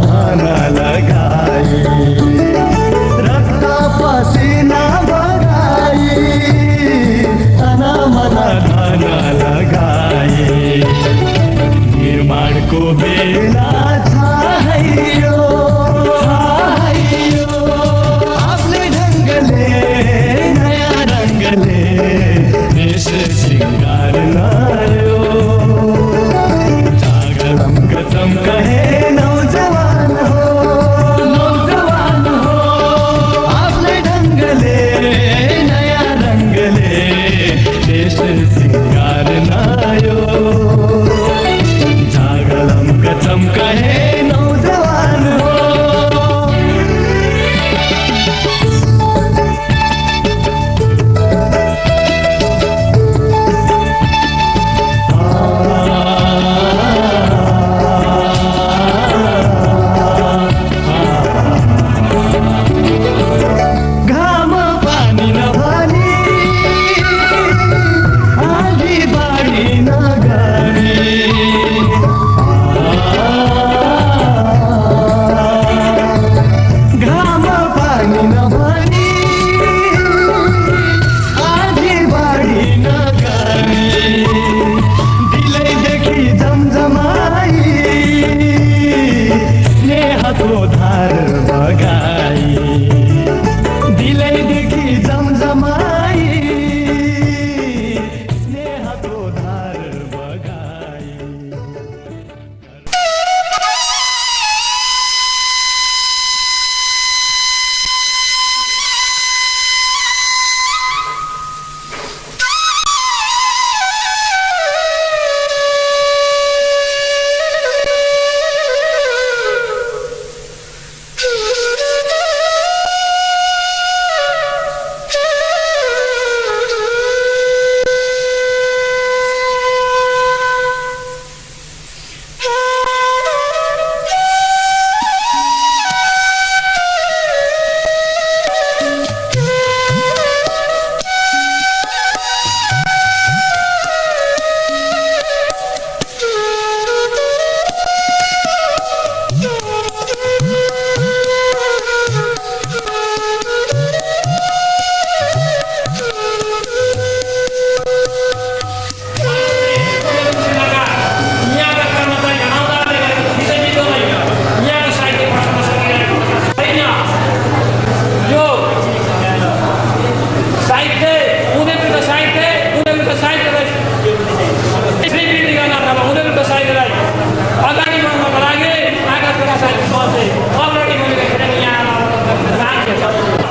धन लगाई रक्त पसीना बगाई तन मन धन लगाई निर्माणको बेला छायो आफ्नै ढङ्गले नयाँ रङ्गले देश सिंगार लायो जागरम गजम कहे नौजवान हो आफ्नै ढङ्गले नयाँ रङ्गले देश सिंगार लायो जागरम गजम कहे नौजवान हो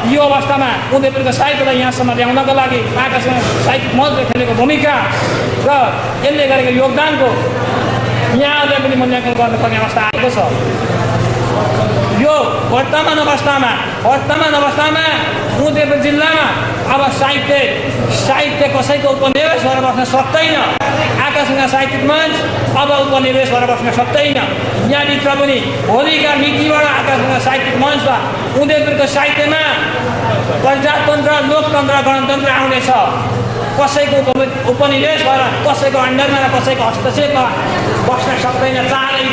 यो अवस्थामा उनीहरूको साहित्यलाई यहाँसम्म ल्याउनका लागि आकाशमा साहित्यिक मञ्चले खेलेको भूमिका र यसले गरेको योगदानको यहाँहरूले पनि मूल्याङ्कन गर्नुपर्ने अवस्था आएको छ। यो वर्तमान अवस्थामा उदयपुर जिल्लामा अब साहित्य कसैको उपनिवेश भएर बस्न सक्दैन। आकाशगङ्गा साहित्यिक मञ्च अब उपनिवेश भएर बस्न सक्दैन। यहाँभित्र पनि भोलिका नीतिबाट आकाशगङ्गा साहित्यिक मञ्चमा उदयपुरको साहित्यमा प्रजातन्त्र, लोकतन्त्र, गणतन्त्र आउनेछ। कसैको उपनिवेश भएर कसैको अन्डरमा र कसैको हस्तक्षेपमा बस्न सक्दैन, चाहदैन।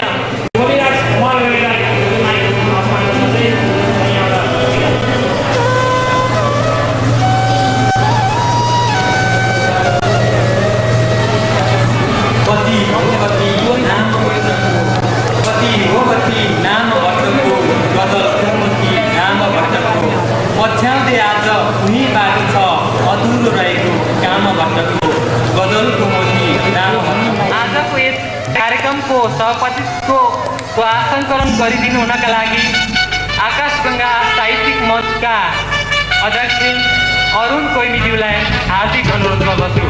पछ्याउँदै आज उही बाटो छ अधुरो रहेको काम भट्टको गजलको मोती नाम। आजको यस कार्यक्रमको सभापतित्वको आसङ्कलन गरिदिनु हुनका लागि आकाशगङ्गा साहित्यिक मञ्चका अध्यक्ष अरुण कोइमीज्यूलाई हार्दिक अनुरोध गर्दछु।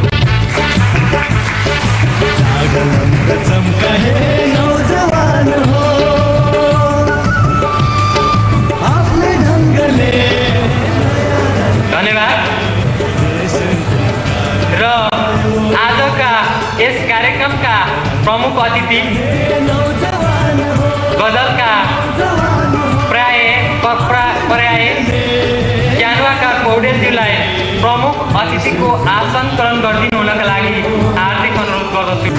धन्यवाद। र आजका यस कार्यक्रमका प्रमुख अतिथि गजलका पर्याय ज्ञानवाका पौडेलज्यूलाई प्रमुख अतिथिको आसन ग्रहण गरिदिनु हुनका लागि हार्दिक अनुरोध गर्दछु।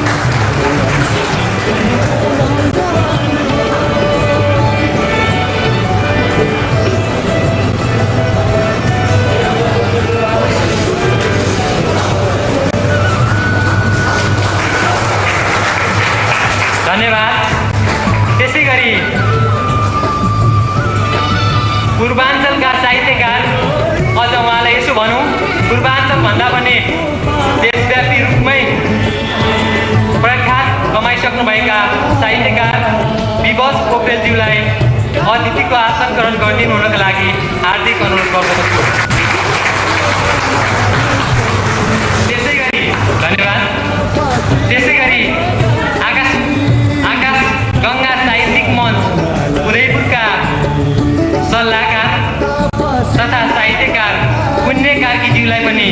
भन्दा पनि देशव्यापी रूपमै प्रख्यात कमाइसक्नुभएका साहित्यकार विवश पोखरेलज्यूलाई अतिथिको आसन ग्रहण गरिदिनु हुनका लागि हार्दिक अनुरोध गर्दछु। त्यसैगरी धन्यवाद। त्यसैगरी आकाश गङ्गा साहित्यिक मञ्च उदयपुरका सल्लाहकार तथा साहित्यकार पुण्य कार्कीज्यूलाई पनि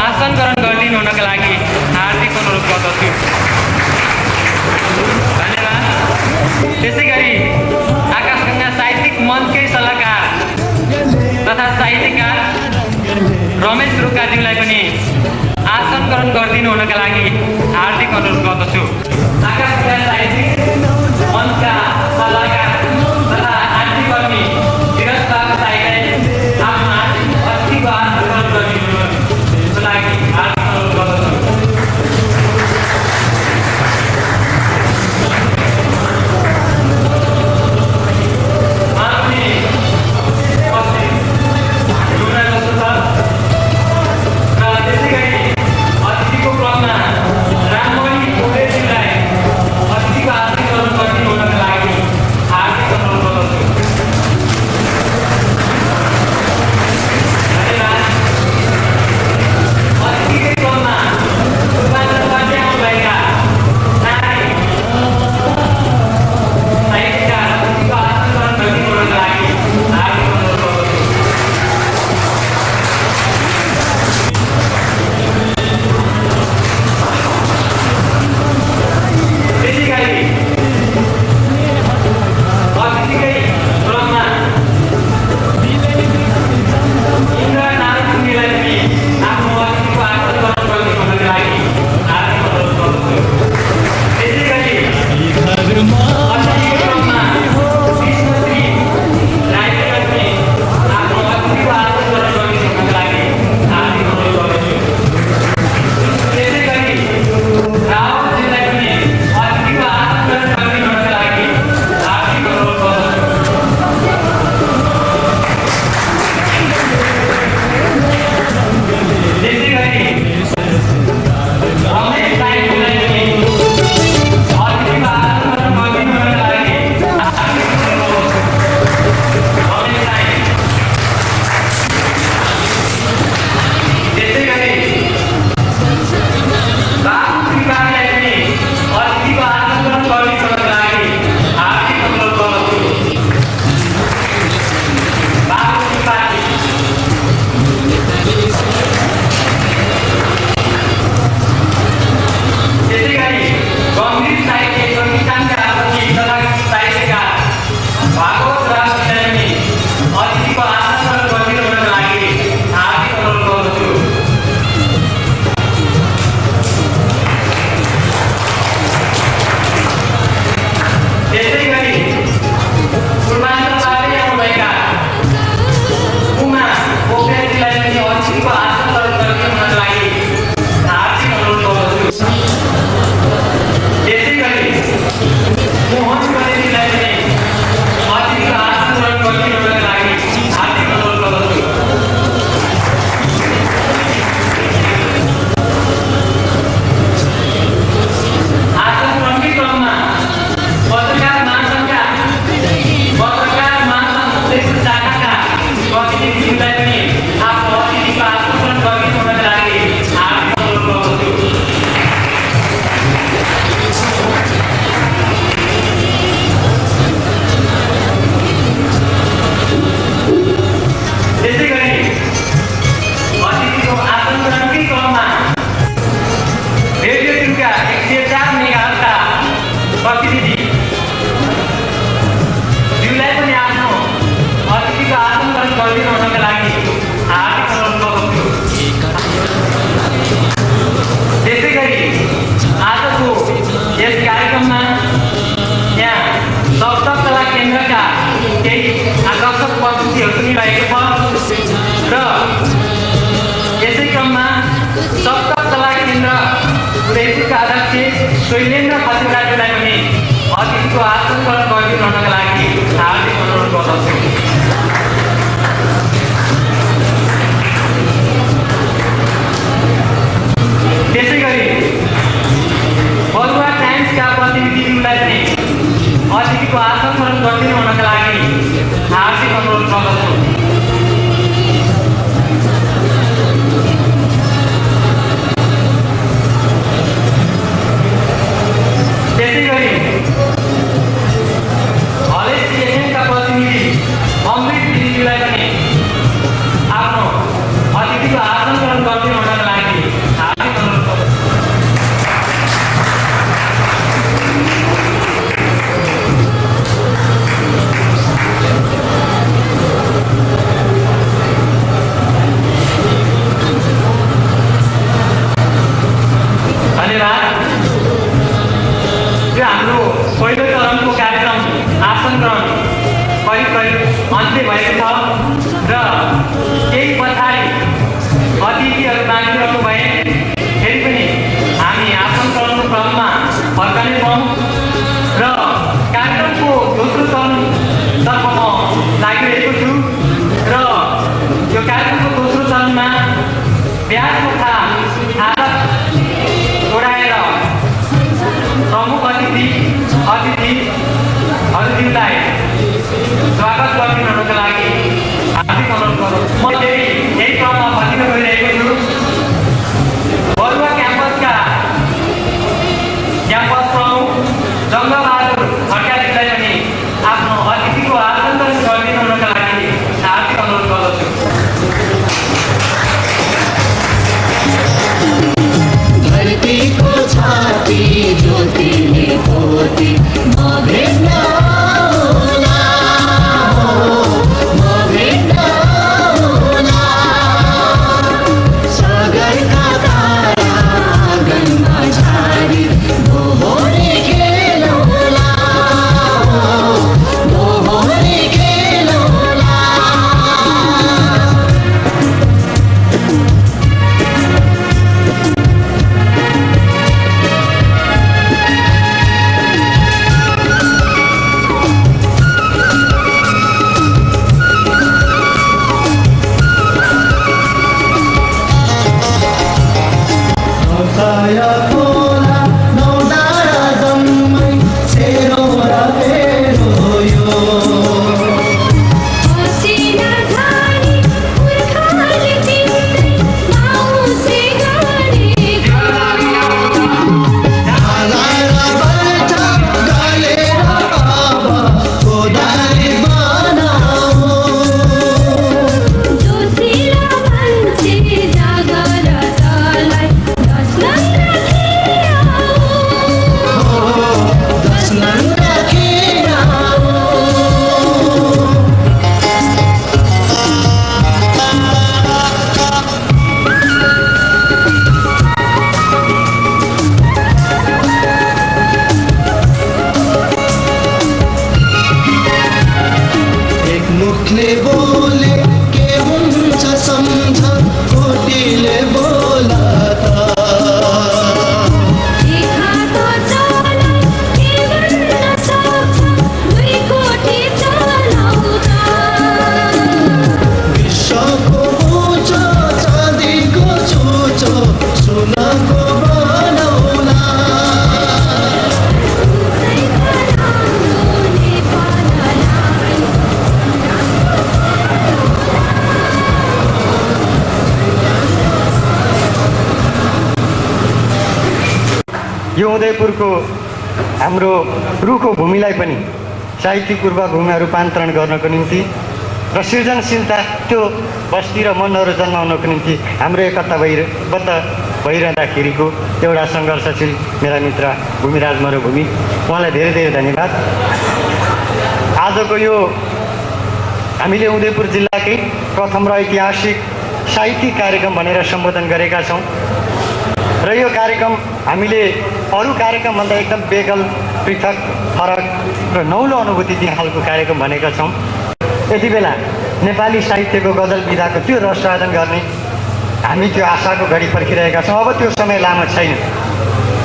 आसन ग्रहण गरिदिनु हुनका लागि हार्दिक अनुरोध गर्दछु। धन्यवाद। त्यसैगरी आकाशगङ्गा साहित्यिक मञ्चकै सल्लाहकार तथा साहित्यकार रमेश रोकाज्यूलाई पनि आसन ग्रहण गरिदिनु हुनका लागि हार्दिक अनुरोध गर्दछु। आकाशगङ्गा साहित्यिक मञ्चका सल्लाहकार तथा आर्थिककर्मी विरज साईलाई आफ्नो अतिथिको आसन ग्रहण गरिदिनुको लागि हार्दिक अनुरोध गर्दछु। शैलेन्द्र खतिवडाज्यूलाई पनि अतिथिको आसन ग्रहण गरिदिनु हुनका लागि हार्दिक अनुरोध गर्दछु। अन्त्य भएको छ र केही पछाडि अतिथिहरू बाँकी रहनु भए फेरि पनि हामी आसन चढ्नु क्रममा फर्कने छौँ र कार्यक्रमको दोस्रो चरणतर्फ म लागिरहेको छु र यो कार्यक्रमको दोस्रो चरणमा ब्याज तथा आदत जोडाएर प्रमुख अतिथिहरूलाई स्वागत गरिदिनुको लागि हार्दिक अनुरोध गरौँ। म यही क्रममा भनिन गइरहेको छु। बरुवा क्याम्पस प्रमुख जङ्गबहादुर खड्काजीलाई पनि आफ्नो अतिथिको आसन गरिदिनुका लागि हार्दिक अनुरोध गर्दछु। धरतीको छाती ज्योतिले पोती म भेट्न होला, म भेट्न होला। सागरका तारा आँगनमा झारी दोहोरी खेल होला, दोहोरी खेल होला। साया खोला नौ डाँडा जम्मै सेरो र फेरो यो। हसिना झारी पुर्खाले तिम्रै माउसे गरेको। हालेर बल्छ गलेर अब कोदाली बनाऊ। जोसिला मान्छे जागर जलाई दस नन्दा खेराऊ। एक मुखले बोले के हुन्छ सम्झ, कोटीले बोला त। देखाको चलाई के भन्न सक्छ, दुई कोटी चलाउँदा। विश्वको उँचो चाँदीको चुचो सुनको बनाउला। उसैको राम्रो नेपाललाई यो उदयपुरको हाम्रो रुखो भूमिलाई पनि साहित्यिक पूर्वभूमिमा रूपान्तरण गर्नको निम्ति र सृजनशीलता त्यो बस्ती र मनहरू जन्माउनको निम्ति हाम्रो एकताबद्ध भइरहँदाखेरिको एउटा सङ्घर्षशील मेरा मित्र भूमिराज मरुभूमि, उहाँलाई धेरै धेरै धन्यवाद। आजको यो हामीले उदयपुर जिल्लाकै प्रथम र ऐतिहासिक साहित्यिक कार्यक्रम भनेर सम्बोधन गरेका छौँ र यो कार्यक्रम हामीले अरू कार्यक्रमभन्दा एकदम बेगल, पृथक, फरक र नौलो अनुभूति दिने खालको कार्यक्रम भनेका छौँ। यति बेला नेपाली साहित्यको गजल विधाको त्यो रस साधन गर्ने हामी त्यो आशाको घडी पर्खिरहेका छौँ। अब त्यो समय लामो छैन।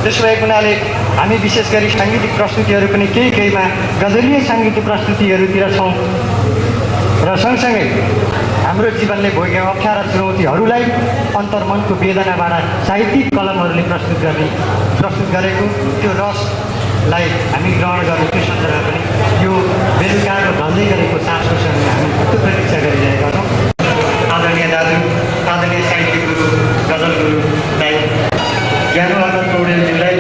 त्यसो भएको हुनाले हामी विशेष गरी साङ्गीतिक प्रस्तुतिहरू पनि केहीमा गजलीय साङ्गीतिक प्रस्तुतिहरूतिर छौँ र सँगसँगै हाम्रो जीवनले भोगेका अप्ठ्यारा चुनौतीहरूलाई अन्तर्मनको वेदनाबाट साहित्यिक कलमहरूले प्रस्तुत गरेको त्यो रसलाई हामी ग्रहण गर्ने त्यो सन्दर्भमा पनि यो बेलुकाको ढल्दै गरेको साँझको समयमा हामी त्यो प्रतीक्षा गरिरहेका छौँ। आदरणीय दाजु, आदरणीय साहित्यिक गुरु, गजल गुरुलाई ज्ञानवर्धन पौडेलज्यूलाई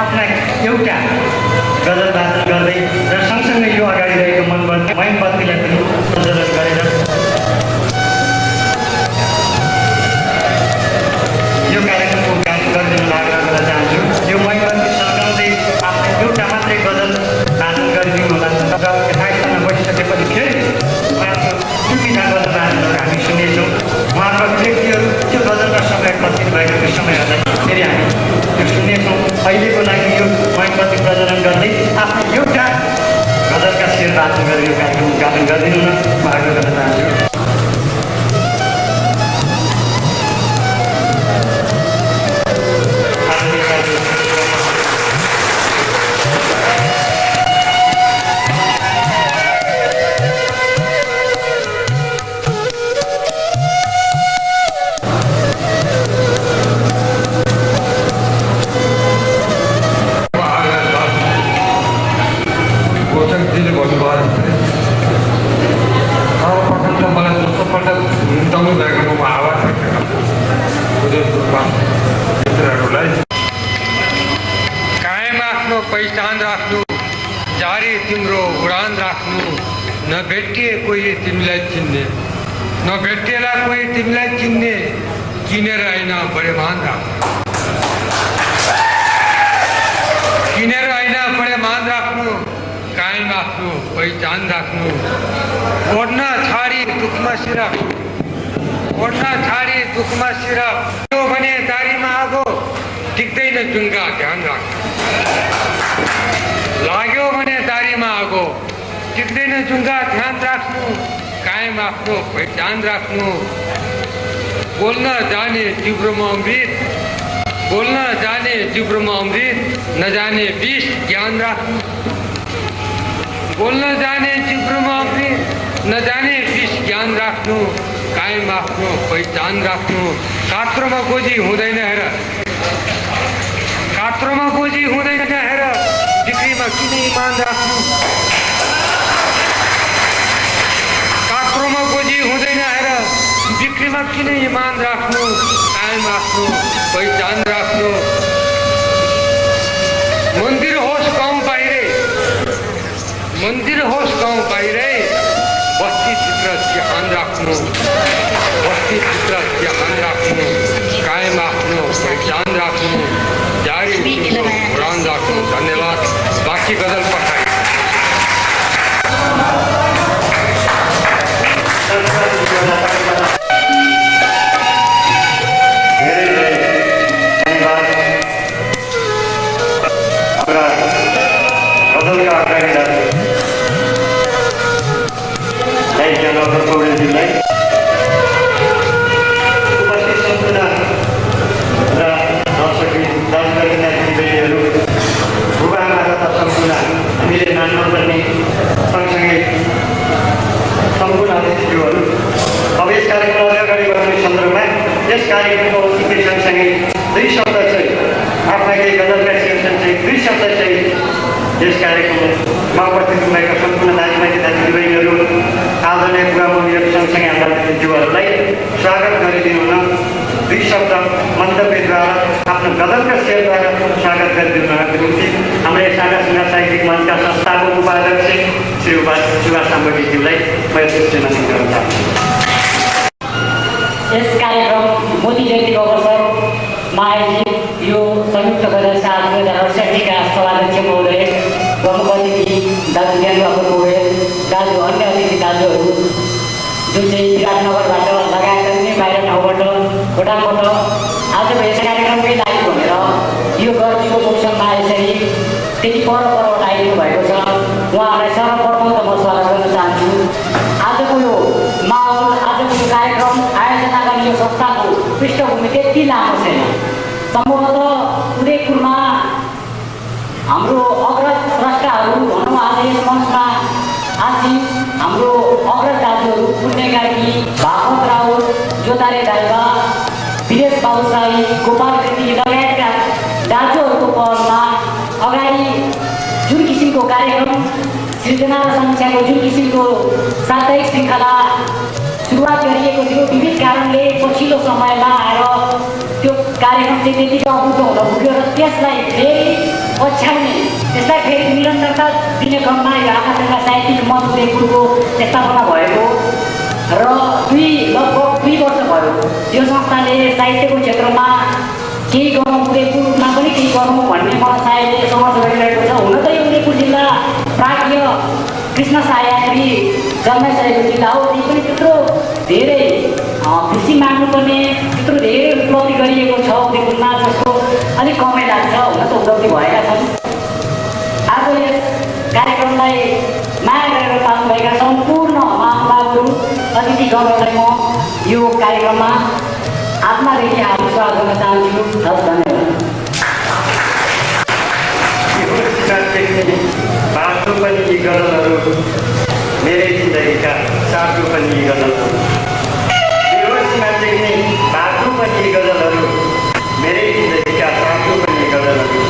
आफ्ना एउटा गजल वाचन गर्दै र सँगसँगै यो अगाडि रहेको मैनबत्तीलाई पनि प्रज्वलन गरेर यो कार्यक्रमको उद्घाटन गरिदिनु आग्रह गर्न चाहन्छु। यो मैनबत्ती सल्काउँदै आफ्नो एउटा मात्रै गजल वाचन गरिदिनु होला र यथास्थानमा बसिसकेपछि फेरि कार्यक्रम उद्घाटन गरिदिनु न म आग्रह गर्न चाहन्छु। गोचकजीले भन्नुभयो जस्तै सर्वप्रथम त मलाई दोस्रोपल्ट हिँड्नु गएको म आवाज मित्रहरूलाई कायम आफ्नो पहिचान राख्नु, जारी तिम्रो उडान राख्नु, नभेटिए कोही तिमीलाई चिन्ने, नभेटिएला कोही तिमीलाई चिन्ने, चिनेर होइन बडे मान राख्नु, चिनेर होइन बडे मान राख्नु, कायम आफ्नो पहिचान राख्नु, ओढ्न छाडी दुःखमा सिरक, ओढ्न छाडी दुःखमा सिरक, त्यो भने दारीमा आगो टिक्दैन जुङ्गा ध्यान राख्नु, लाग्यो भने दारीमा आगो टिक्दैन जुङ्गा ध्यान राख्नु, कायम आफ्नो पहिचान राख्नु, बोल्न जाने जिब्रोमा अमृत, बोल्न जाने जिब्रोमा अमृत, नजाने विष ज्ञान राख्नु, बोल्न जाने जिब्रोमा अमृत, नजाने विष ज्ञान राख्नु, कायम आफ्नो पहिचान राख्नु, कात्रोमा गोजी हुँदैन हेर, कात्रोमा गोजी हुँदैन हेर, बिक्रीमा किन इमान राख्नु, कात्रोमा गोजी हुँदैन हेर, बिक्रीमा किन इमान राख्नु, कायम आफ्नो पहिचान राख्नु, मन्दिर होस् गाउँ बाहिरै, मन्दिर होस् गाउँ बाहिरै, बस्तीभित्र ध्यान राख्नु, बस्तीभित्र ध्यान राख्नु, कायम आफ्नो पहिचान राख्नु, जारी तिम्रो उडान राख्नु। धन्यवाद। बाँकी गजल पठाइ। गजलका अग्रणी दाजु जनकपुर पौडेलज्यूलाई, उपस्थित सम्पूर्ण र दर्शक दाजुभाइ दिदीबहिनीहरू, बुबाआमा तथा सम्पूर्ण हामीले मान्नुपर्ने सँगसँगै सम्पूर्ण अतिथिज्यूहरू, अब यस कार्यक्रम अगाडि बढाउने सन्दर्भमा यस कार्यक्रमको औचित्य सँगसँगै दुई शब्द चाहिँ आफ्ना केही गजलका शीर्षक दुई शब्द चाहिँ यस कार्यक्रममा उपस्थित भएका सम्पूर्ण दाजुभाइ तथा दिदीबहिनीहरू, आदरणीय बुवा मम्मीहरू सँगसँगै हाम्रा अतिथिज्यूहरूलाई स्वागत गरिदिनु हुन दुई शब्द मन्तव्यद्वारा आफ्नो गजलका शेरद्वारा स्वागत गरिदिनुको निम्ति हाम्रो यस आकाशगङ्गा साहित्यिक मञ्चका संस्थापक उपाध्यक्ष श्री सुभाष साम्बोकीज्यूलाई म यस सूचना दिन चाहन्छु। यस कार्यक्रम मोदी जयन्तीको अवसरमा आयोजित यो संयुक्त गजल साल 2068का सभाध्यक्ष महोदय, प्रमुख अतिथि दाजु ज्ञानबहादुर पौडेल, दाजु अन्य अतिथि दाजुहरू जुन चाहिँ विराटनगरबाट लगायत अन्य बाहिर ठाउँबाट खोटालबाट आजको यस कार्यक्रमकै लागि भनेर यो गर्मीको मौसममा यसरी त्यति परबाट आइदिनु भएको छ, उहाँहरूलाई सर्वप्रथम त म स्वागत गर्न चाहन्छु। आजको यो माहौल, आजको यो कार्यक्रम आयोजना गर्ने यो संस्थाको पृष्ठभूमि त्यति लामो छैन। सम्भवतः उदयपुरमा हाम्रो अग्रज स्रष्टाहरू भनौँ आज यस मञ्चमा आसीन हाम्रो अग्रज दाजुहरू पुण्यकाकी भागवत राउत, जोतारे दाइबा, विदेश बाबुसाई, गोपाल कृति लगायतका दाजुहरूको पहलमा अगाडि जुन किसिमको कार्यक्रम सृजना र समीक्षाको जुन किसिमको साप्ताहिक श्रृङ्खला सुरुवात गरिएको थियो, विविध कारणले पछिल्लो समयमा आएर त्यो कार्यक्रम चाहिँ त्यतिकै अबुझ हुन पुग्यो र त्यसलाई फेरि पछ्याउने, त्यसलाई फेरि निरन्तरता दिने क्रममा यो आकाशगङ्गा साहित्यिक मञ्च उदयपुरको स्थापना भएको र लगभग 2 वर्ष भयो यो संस्थाले साहित्यको क्षेत्रमा केही गरौँ, उदयपुरमा पनि केही गरौँ भन्ने मनसायले सङ्घर्ष गरिरहेको छ। हुन त यो उदयपुर जिल्ला प्राज्ञ कृष्ण सायात्री जन्माइसकेको जिल्ला हो, त्यही पनि त्यत्रो धेरै खुसी माग्नुपर्ने, त्यत्रो धेरै उपलब्धि गरिएको छ उदयपुरमा जस्तो अलिक कमै लाग्छ। हुन त उपलब्धि भएका छन्। आज यस कार्यक्रमलाई माया गरेर पाल्नुभएका सम्पूर्ण महानुभावहरू अतिथिगणहरूलाई म यो कार्यक्रममा आत्मादेखि हार्दिक स्वागत गर्न चाहन्छु। हस्, धन्यवाद। बाटो पनि यी गजलहरू मेरै जिन्दगीका साटो पनि यी गजलहरू बेहोसीमा देख्ने बाटो पनि यी गजलहरू मेरै जिन्दगीका साटो पनि यी गजलहरू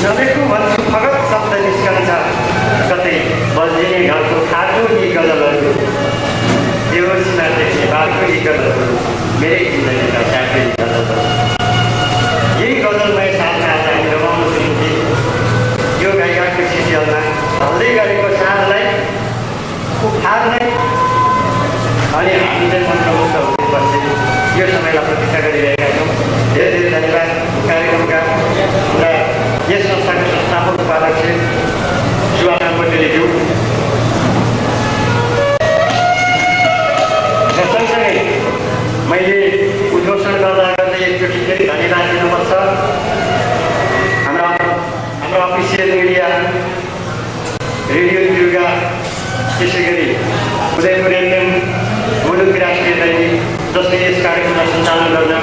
नदेख्नु भन्छु फगत शब्द निस्कन्छ कतै बल्झिने घरको खाटो यी गजलहरू बेहोसीमा देख्ने बाटो यी गजलहरू मेरै जिन्दगीका साटो यी गजलहरू यही गजलमय साथमा आज हामी रमाउनुको निम्ति यो गायकको सिरियलमा ढल्दै गरेको साँझलाई उफार्ने अनि हामी चाहिँ मन्त्रमुक्त हुनुपर्छ यो समयलाई प्रतीक्षा गरिरहेका छौँ। धेरै धेरै धन्यवाद कार्यक्रमका र यस संस्थाको संस्थापक उपाध्यक्ष शिवानन्द पटेलज्यू र सँगसँगै मैले उद्घोषण गर्दा गर्दै एकचोटि फेरि धन्यवाद दिनुपर्छ हाम्रो अफिसियल मिडिया रेडियो त्रियुगा, त्यसै गरी उदयपुर एफएम, मुलुक राष्ट्रिय दैनिक जसले यस कार्यक्रमलाई सञ्चालन गर्न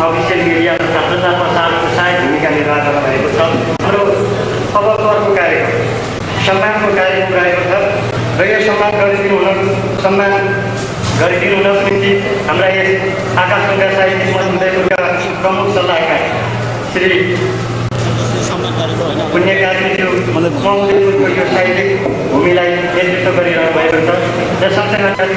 अफिसियल मिडिया तथा प्रचार प्रसारको सहायक भूमिका निर्वाह गर्नुभएको छ। हाम्रो अब अर्को कार्यक्रम सम्मानको कार्यक्रम रहेको छ र यो सम्मान गरिदिनु हुनको निम्ति हाम्रा यस आकाशगङ्गा साहित्यिक मञ्च उदयपुरका प्रमुख सल्लाहकार श्री पुण्यकाज्यज्यू उदयपुरको यो साहित्यिक भूमिलाई नेतृत्व गरिरहनु भएको छ र सँगसँगै